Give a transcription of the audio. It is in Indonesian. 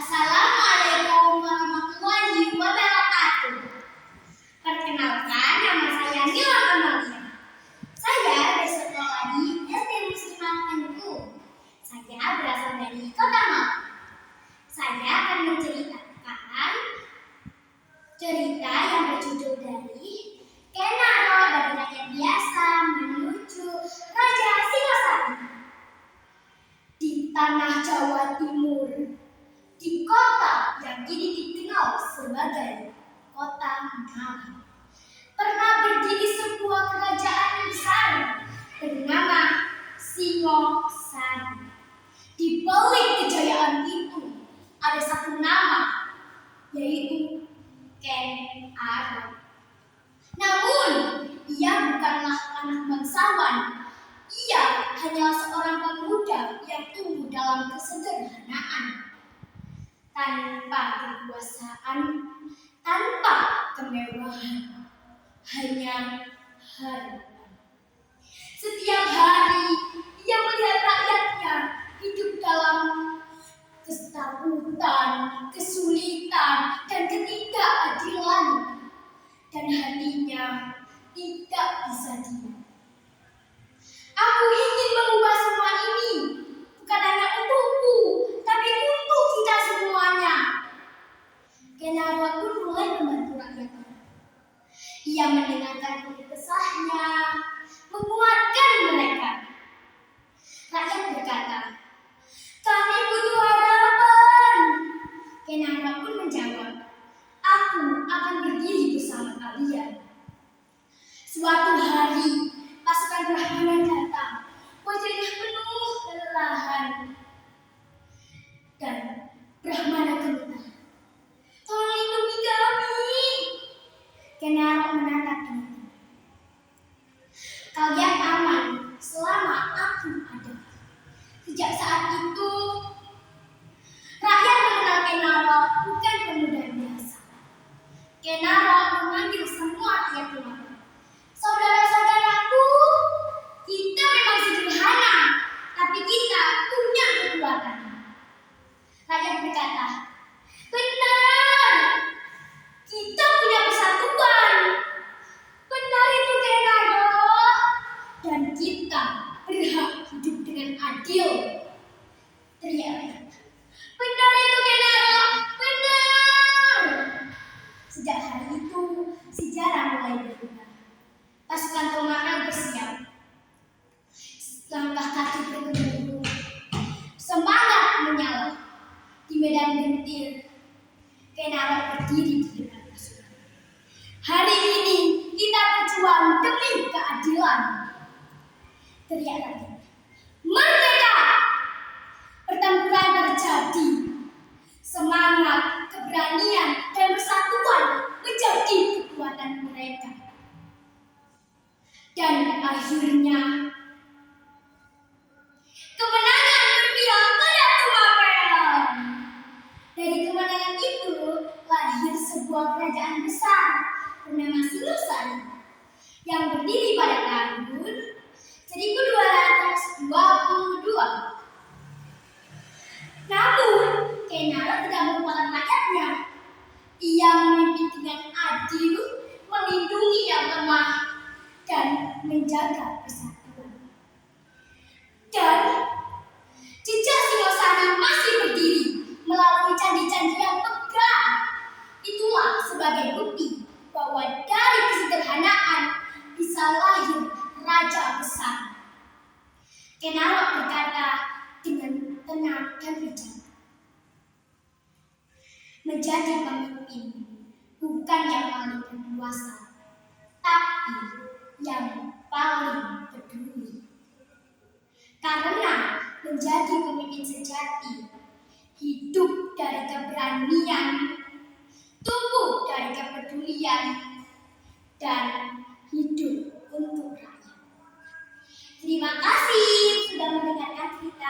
Assalamualaikum warahmatullahi wabarakatuh. Perkenalkan, nama saya Nila Amalia. Saya bersekolah di SD Muslimat NU. Saya berasal dari Kota Malang. Saya akan menceritakan cerita yang berjudul dari Kenaro dari rakyat biasa menuju Raja Singasari. Di tanah Jawa Timur, di kota yang kini dikenal sebagai Kota Malang, pernah berdiri sebuah kerajaan besar bernama Singosari. Di balik kejayaan itu ada satu nama, yaitu Kenaro. Namun, ia bukanlah anak bangsawan. Ia hanyalah seorang pemuda yang tumbuh dalam kesederhanaan, tanpa kekuasaan, tanpa kemewahan, hanya harapan. Setiap hari ia melihat rakyatnya hidup dalam ketakutan, kesulitan, dan ketidakadilan, dan hatinya tidak bisa diam. Aku ingin mengubah semua ini, bukan hanya untukku, tapi untuk kita semuanya. Kenaro pun mulai membantu rakyatnya. Ia mendengarkan keluh kesahnya, menguatkan mereka. Rakyat berkata, "Kami butuh harapan." Kenaro pun menjawab, "Aku akan berdiri bersama kalian." Suatu hari, pasukan Brahmana datang. Wajahnya penuh kelelahan. Dan Brahmana gemetar, "Tolong lindungi kami." Kenaro menatap ini. "Kalian aman selama aku ada." Sejak saat itu, rakyat mengenal Kenaro bukan pemuda biasa. Kenaro memanggil semua rakyat rumah, "Saudara-saudaraku, kita memang sederhana, tapi kita punya kekuatan." Rakyat berkata, "Benar, kita punya persatuan. Benar itu Kenaro, dan kita berhak hidup dengan adil." Teriak rakyat, "Benar itu Kenaro, benar." Sejak hari itu, sejarah mulai berubah. Pasukan Tomana bersiap, langkah kaki bergemuruh, semangat menyala. Di medan gentir, Kenaro berdiri di depan pasukan. "Hari ini kita berjuang demi keadilan." Teriak rakyat, "Merdeka!" Pertempuran terjadi. Semangat, keberanian, dan persatuan menjadi kekuatan mereka. Dan akhirnya kemenangan berpihak pada Tumapel. Dari kemenangan itu lahir sebuah kerajaan besar bernama Singosari yang berdiri pada tahun 1222. Namun, Kenaro tidak melupakan rakyatnya. Ia memimpin dengan adil, melindungi yang lemah, dan menjaga persatuan. Dan jejak Singosari masih berdiri melalui candi-candi yang megah. Itulah sebagai bukti bahwa dari kesederhanaan bisa lahir raja besar. Kenaro berkata dengan tenang dan bijak, "Menjadi pemimpin bukan yang paling berkuasa, tapi yang paling peduli." Karena menjadi pemimpin sejati hidup dari keberanian, tumbuh dari kepedulian, dan hidup untuk rakyat. Terima kasih sudah mendengarkan cerita